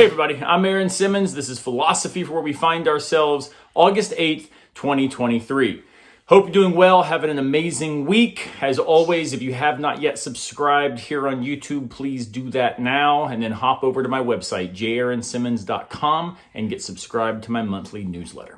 Hey everybody, I'm Aaron Simmons. This is Philosophy for Where We Find Ourselves, August 8th, 2023. Hope you're doing well, having an amazing week. As always, if you have not yet subscribed here on YouTube, please do that now and then hop over to my website, jaaronsimmons.com, and get subscribed to my monthly newsletter.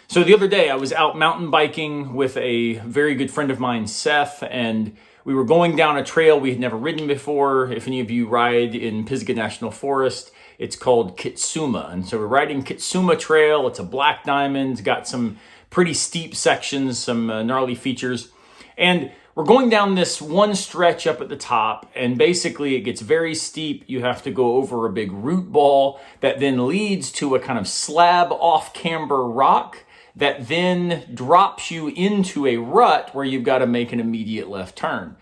So the other day I was out mountain biking with a very good friend of mine, Seth, and we were going down a trail we had never ridden before. If any of you ride in Pisgah National Forest, it's called Kitsuma. And so we're riding Kitsuma Trail. It's a black diamond. It's got some pretty steep sections, some gnarly features. And we're going down this one stretch up at the top, and basically it gets very steep. You have to go over a big root ball that then leads to a kind of slab off camber rock that then drops you into a rut where you've got to make an immediate left turn.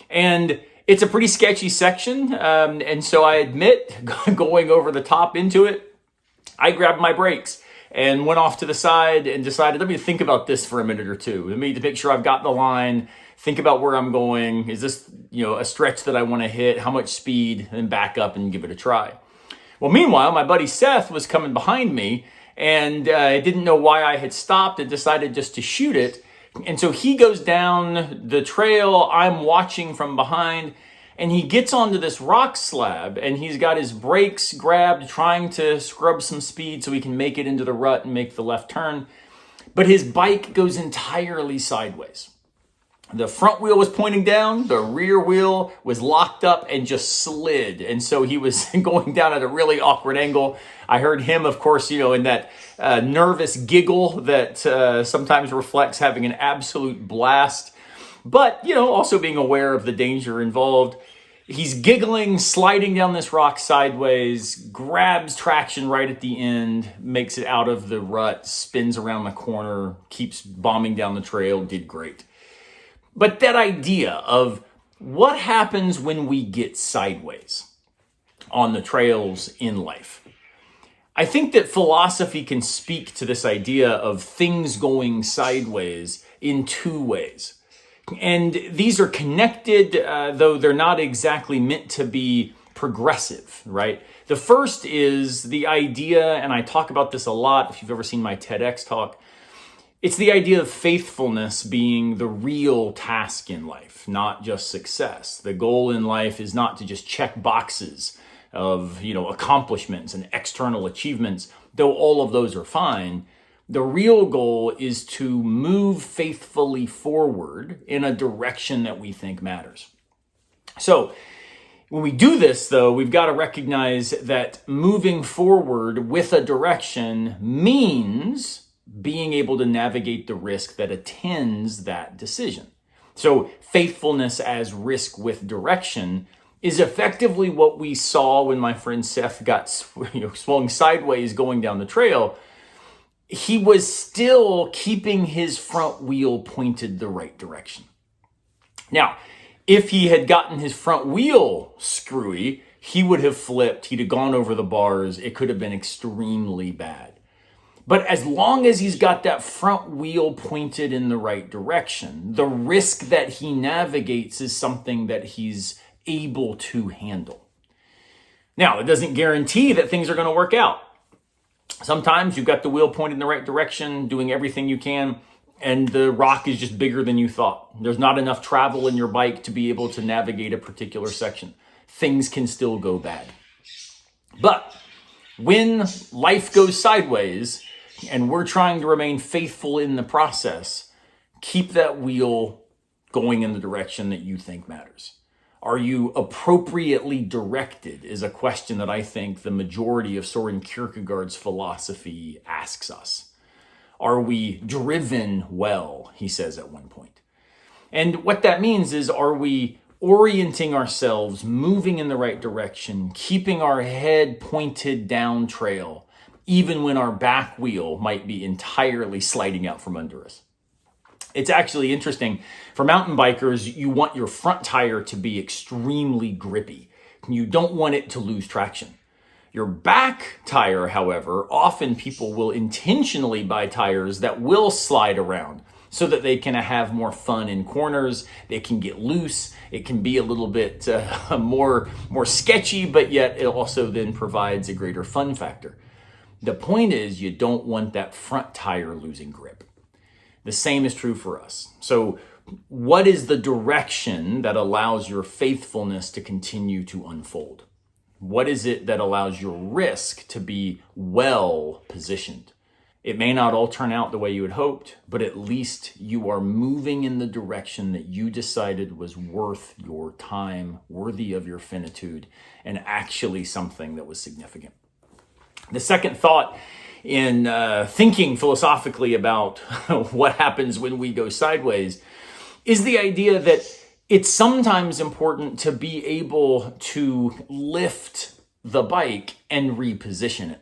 And it's a pretty sketchy section. And so I admit, going over the top into it, I grabbed my brakes and went off to the side and decided, let me think about this for a minute or two. Let me make sure I've got the line, think about where I'm going. Is this, a stretch that I want to hit? How much speed? And back up and give it a try. Well, meanwhile, my buddy Seth was coming behind me, and I didn't know why I had stopped and decided just to shoot it. And so he goes down the trail, I'm watching from behind, and he gets onto this rock slab, and he's got his brakes grabbed, trying to scrub some speed so he can make it into the rut and make the left turn. But his bike goes entirely sideways. The front wheel was pointing down, the rear wheel was locked up and just slid. And so he was going down at a really awkward angle. I heard him, of course, in that nervous giggle that sometimes reflects having an absolute blast. But, also being aware of the danger involved. He's giggling, sliding down this rock sideways, grabs traction right at the end, makes it out of the rut, spins around the corner, keeps bombing down the trail, did great. But that idea of what happens when we get sideways on the trails in life, I think that philosophy can speak to this idea of things going sideways in two ways. And these are connected, though they're not exactly meant to be progressive, right? The first is the idea, and I talk about this a lot if you've ever seen my TEDx talk, it's the idea of faithfulness being the real task in life, not just success. The goal in life is not to just check boxes of, accomplishments and external achievements, though all of those are fine. The real goal is to move faithfully forward in a direction that we think matters. So when we do this, though, we've got to recognize that moving forward with a direction means being able to navigate the risk that attends that decision. So faithfulness as risk with direction is effectively what we saw when my friend Seth got swung sideways going down the trail. He was still keeping his front wheel pointed the right direction. Now, if he had gotten his front wheel screwy, he would have flipped, he'd have gone over the bars, it could have been extremely bad. But as long as he's got that front wheel pointed in the right direction, the risk that he navigates is something that he's able to handle. Now, it doesn't guarantee that things are going to work out. Sometimes you've got the wheel pointed in the right direction, doing everything you can, and the rock is just bigger than you thought. There's not enough travel in your bike to be able to navigate a particular section. Things can still go bad. But when life goes sideways, and we're trying to remain faithful in the process, keep that wheel going in the direction that you think matters. Are you appropriately directed is a question that I think the majority of Soren Kierkegaard's philosophy asks us. Are we driven well, he says at one point. And what that means is, are we orienting ourselves, moving in the right direction, keeping our head pointed down trail, even when our back wheel might be entirely sliding out from under us? It's actually interesting. For mountain bikers, you want your front tire to be extremely grippy. You don't want it to lose traction. Your back tire, however, often people will intentionally buy tires that will slide around so that they can have more fun in corners. They can get loose. It can be a little bit more sketchy, but yet it also then provides a greater fun factor. The point is, you don't want that front tire losing grip. The same is true for us. So what is the direction that allows your faithfulness to continue to unfold? What is it that allows your risk to be well positioned? It may not all turn out the way you had hoped, but at least you are moving in the direction that you decided was worth your time, worthy of your finitude, and actually something that was significant. The second thought in thinking philosophically about what happens when we go sideways is the idea that it's sometimes important to be able to lift the bike and reposition it.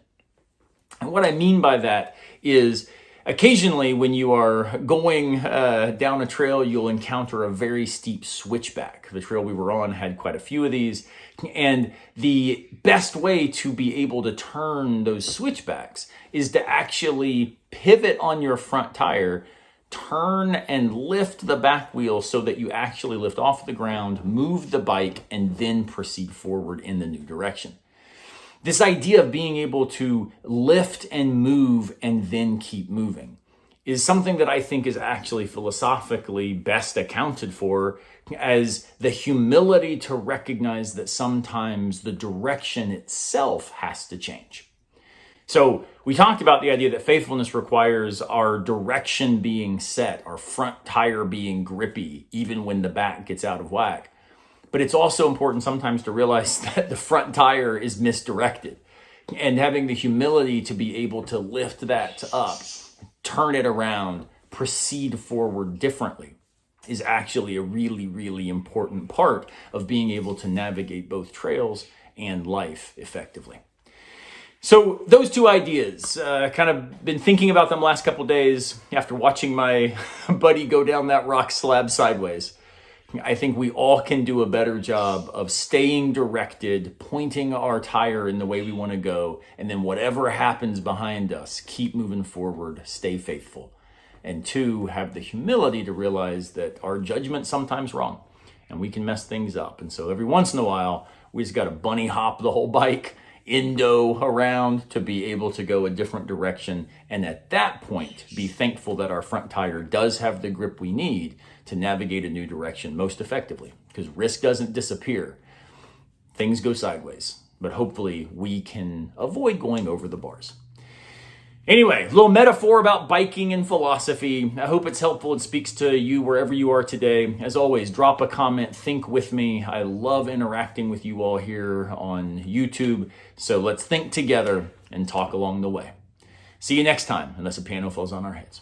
And what I mean by that is occasionally when you are going down a trail, you'll encounter a very steep switchback. The trail we were on had quite a few of these. And the best way to be able to turn those switchbacks is to actually pivot on your front tire, turn and lift the back wheel so that you actually lift off the ground, move the bike, and then proceed forward in the new direction. This idea of being able to lift and move and then keep moving is something that I think is actually philosophically best accounted for as the humility to recognize that sometimes the direction itself has to change. So we talked about the idea that faithfulness requires our direction being set, our front tire being grippy, even when the back gets out of whack. But it's also important sometimes to realize that the front tire is misdirected, and having the humility to be able to lift that up, turn it around, proceed forward differently is actually a really, really important part of being able to navigate both trails and life effectively. So those two ideas, kind of been thinking about them last couple days after watching my buddy go down that rock slab sideways. I think we all can do a better job of staying directed, pointing our tire in the way we want to go, and then whatever happens behind us, keep moving forward, stay faithful. And two, have the humility to realize that our judgment's sometimes wrong and we can mess things up. And so every once in a while, we just got to bunny hop the whole bike, Indo around to be able to go a different direction. And at that point, be thankful that our front tire does have the grip we need to navigate a new direction most effectively, because risk doesn't disappear. Things go sideways, but hopefully we can avoid going over the bars. Anyway, a little metaphor about biking and philosophy. I hope it's helpful and speaks to you wherever you are today. As always, drop a comment, think with me. I love interacting with you all here on YouTube. So let's think together and talk along the way. See you next time, unless a piano falls on our heads.